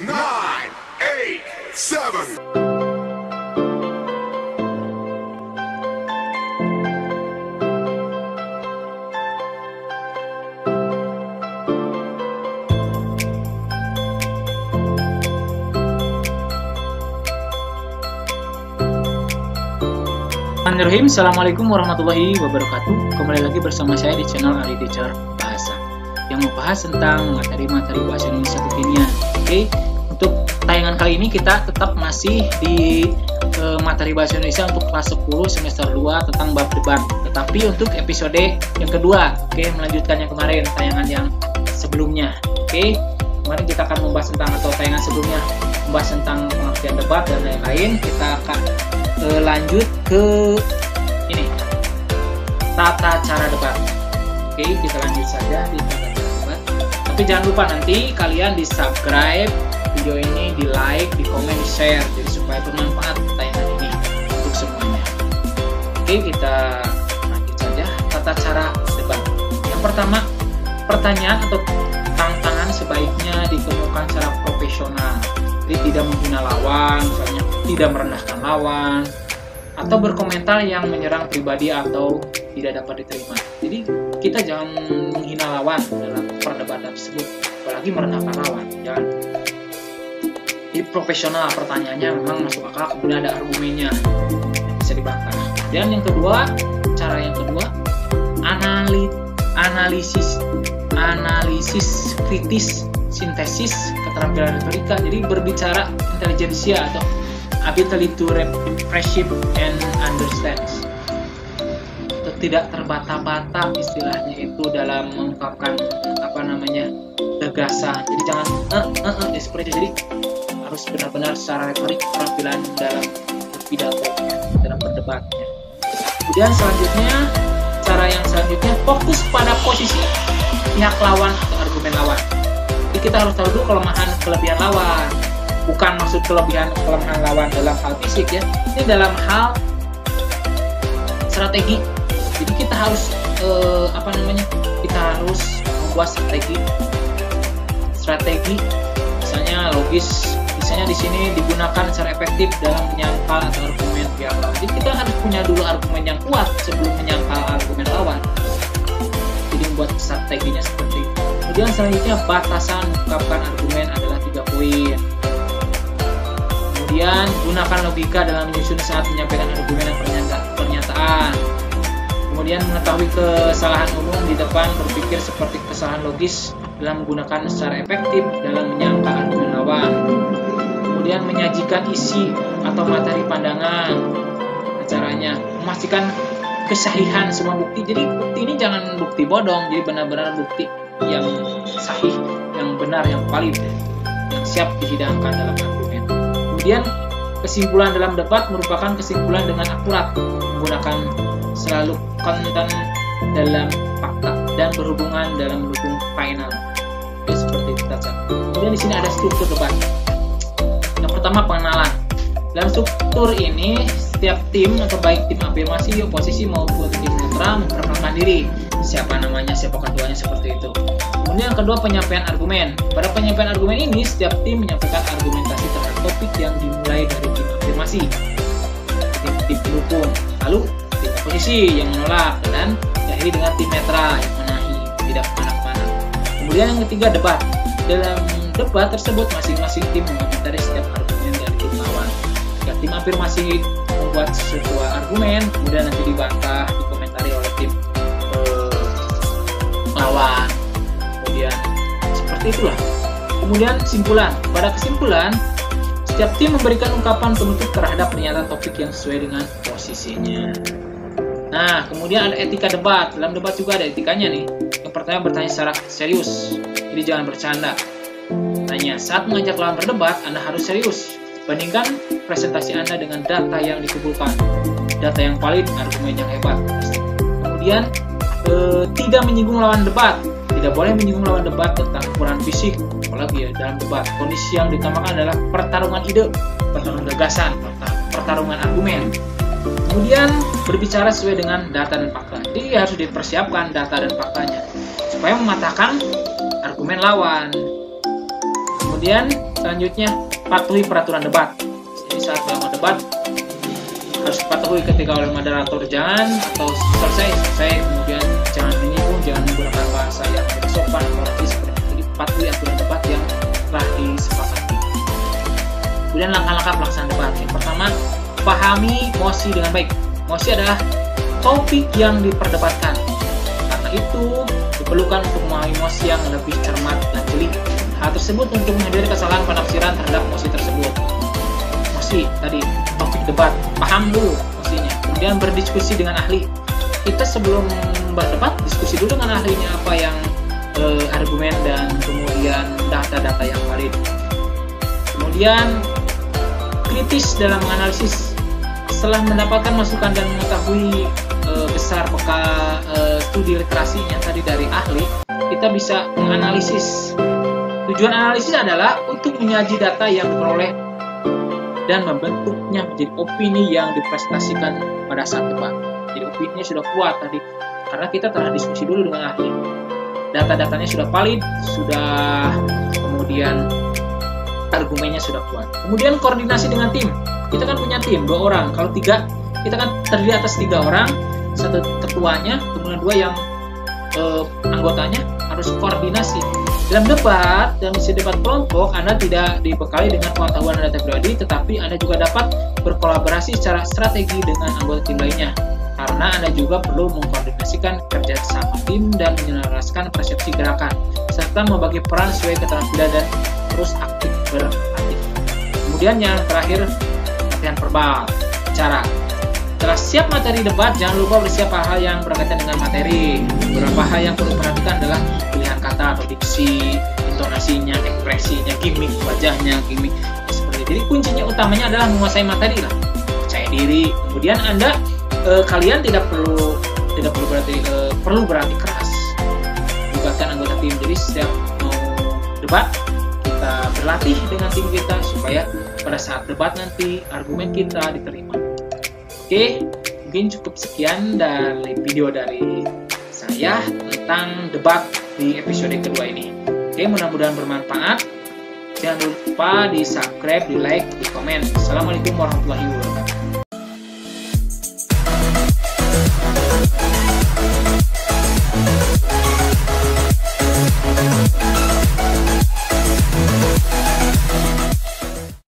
9, 8, 7. Bismillahirrahmanirrahim. Assalamualaikum warahmatullahi wabarakatuh. Kembali lagi bersama saya di channel Ari Teacher Bahasa yang membahas tentang materi-materi bahasa Indonesia kekinian. Oke, untuk tayangan kali ini kita tetap masih di materi bahasa Indonesia untuk kelas 10 semester 2 tentang bab debat. Tetapi untuk episode yang kedua, oke, melanjutkan yang kemarin, tayangan yang sebelumnya. Oke, kemarin kita akan membahas tentang, atau tayangan sebelumnya membahas tentang pengertian debat dan lain-lain. Kita akan lanjut ke ini, tata cara debat. Oke, kita lanjut saja di tata cara debat. Tapi jangan lupa nanti kalian di subscribe video ini, di like, di komen, di share, jadi supaya bermanfaat tayangan ini untuk semuanya. Oke, kita lanjut saja tata cara debat. Yang pertama, pertanyaan atau tantangan sebaiknya ditemukan secara profesional. Jadi tidak menghina lawan, misalnya tidak merendahkan lawan, atau berkomentar yang menyerang pribadi atau tidak dapat diterima. Jadi kita jangan menghina lawan dalam perdebatan tersebut, apalagi merendahkan lawan. Jangan. Jadi profesional, pertanyaannya memang masuk akal, kemudian ada argumennya yang bisa dibantah. Dan yang kedua, cara yang kedua, analisis kritis, sintesis, keterampilan retorika. Jadi berbicara intelijensia atau ability to appreciate and understand. Atau tidak terbata-bata istilahnya itu dalam mengungkapkan gagasan. Jadi jangan seperti itu. Jadi harus benar-benar secara retorik, keterampilan dalam berpidato, dalam berdebatnya. Kemudian selanjutnya, cara yang selanjutnya fokus pada posisi pihak lawan atau argumen lawan. Jadi kita harus tahu dulu kelemahan kelebihan lawan. Bukan maksud kelemahan lawan dalam hal fisik ya. Ini dalam hal strategi. Jadi kita harus kita harus membuat strategi. Misalnya logis. Misalnya di sini digunakan secara efektif dalam menyangkal atau argumen pihak lawan. Jadi kita harus punya dulu argumen yang kuat sebelum menyangkal argumen lawan. Jadi membuat strateginya seperti itu. Kemudian selanjutnya batasan mengungkapkan argumen adalah 3 poin. Kemudian gunakan logika dalam menyusun saat menyampaikan argumen dan pernyataan. Kemudian mengetahui kesalahan umum di depan, berpikir seperti kesalahan logis dalam menggunakan secara efektif dalam menyangkal argumen lawan. Kemudian menyajikan isi atau materi pandangan caranya, memastikan kesahihan semua bukti. Jadi bukti ini jangan bukti bodong, jadi benar-benar bukti yang sahih, yang benar, yang valid, yang siap dihidangkan dalam argumen. Kemudian kesimpulan dalam debat merupakan kesimpulan dengan akurat, menggunakan selalu konten dalam fakta dan berhubungan dalam mendukung final. Oke, seperti itu saja. Kemudian di sini ada struktur debat. Yang pertama, pengenalan. Dalam struktur ini setiap tim atau baik tim afirmasi, oposisi maupun tim netral memperkenalkan diri, siapa namanya, siapa ketuanya, seperti itu. Kemudian yang kedua, penyampaian argumen. Pada penyampaian argumen ini setiap tim menyampaikan argumentasi terhadap topik yang dimulai dari tim afirmasi, tim pendukung, lalu tim oposisi yang menolak, dan diakhiri dengan tim netral yang menahi, tidak kemana-mana. Kemudian yang ketiga, debat. Dalam debat tersebut masing-masing tim mengomentari setiap argumen dari tim lawan. Jika tim afirmasi membuat sebuah argumen, kemudian nanti dibantah, dikomentari oleh tim lawan. Kemudian seperti itulah. Kemudian kesimpulan. Pada kesimpulan, setiap tim memberikan ungkapan penutup terhadap pernyataan topik yang sesuai dengan posisinya. Nah, kemudian ada etika debat. Dalam debat juga ada etikanya nih. Yang pertama, bertanya secara serius. Jadi jangan bercanda. Tanya, saat mengajak lawan berdebat, Anda harus serius. Bandingkan presentasi Anda dengan data yang dikumpulkan. Data yang valid, argumen yang hebat. Kemudian, tidak menyinggung lawan debat. Tidak boleh menyinggung lawan debat tentang ukuran fisik, apalagi ya dalam debat. Kondisi yang ditamakan adalah pertarungan ide, pertarungan gagasan, pertarungan argumen. Kemudian berbicara sesuai dengan data dan fakta. Jadi harus dipersiapkan data dan faktanya supaya mematahkan argumen lawan. Kemudian Selanjutnya, patuhi peraturan debat. Jadi saat dalam debat harus dipatuhi ketika oleh moderator, jangan atau selesai kemudian jangan menyinggung, jangan menggunakan bahasa yang sopan atau rasis. Jadi patuhi aturan debat yang telah disepakati. Kemudian langkah-langkah pelaksanaan debat. Yang pertama, pahami mosi dengan baik. Mosi adalah topik yang diperdebatkan. Karena itu diperlukan untuk memahami mosi yang lebih cermat dan jeli. Hal tersebut untuk menghindari kesalahan penafsiran terhadap mosi tersebut. Mosi tadi topik debat, paham dulu mosinya. Kemudian berdiskusi dengan ahli. Kita sebelum berdebat diskusi dulu dengan ahlinya apa yang argumen dan kemudian data-data yang valid. Kemudian kritis dalam menganalisis. Setelah mendapatkan masukan dan mengetahui besar bekal studi literasinya tadi dari ahli, kita bisa menganalisis. Tujuan analisis adalah untuk menyaji data yang diperoleh dan membentuknya menjadi opini yang dipresentasikan pada saat debat. Jadi opininya sudah kuat tadi karena kita telah diskusi dulu dengan ahli. Data-datanya sudah valid, sudah kemudian argumennya sudah kuat. Kemudian koordinasi dengan tim. Kita kan punya tim 2 orang. Kalau 3, kita kan terdiri atas 3 orang, 1 ketuanya, kemudian 2 yang anggotanya harus koordinasi. Dalam debat, dalam isi debat kelompok, Anda tidak dibekali dengan pengetahuan data pribadi, tetapi Anda juga dapat berkolaborasi secara strategi dengan anggota tim lainnya. Karena Anda juga perlu mengkoordinasikan kerja sama tim dan menyelaraskan persepsi gerakan, serta membagi peran sesuai keterampilan dan terus aktif berlatih. Kemudian yang terakhir, latihan verbal, bicara. Setelah siap materi debat, jangan lupa bersiap hal yang berkaitan dengan materi. Beberapa hal yang perlu diperhatikan adalah pilihan kata atau diksi, intonasinya, ekspresinya, gimmick wajahnya, gimmick seperti itu. Jadi kuncinya utamanya adalah menguasai materi lah, percaya diri. Kemudian kalian tidak perlu berarti keras. Libatkan anggota tim. Jadi setiap mau debat, kita berlatih dengan tim kita supaya pada saat debat nanti argumen kita diterima. Oke, mungkin cukup sekian dari video dari saya tentang debat di episode kedua ini. Oke, mudah-mudahan bermanfaat. Jangan lupa di subscribe, di like, di komen. Assalamualaikum warahmatullahi wabarakatuh.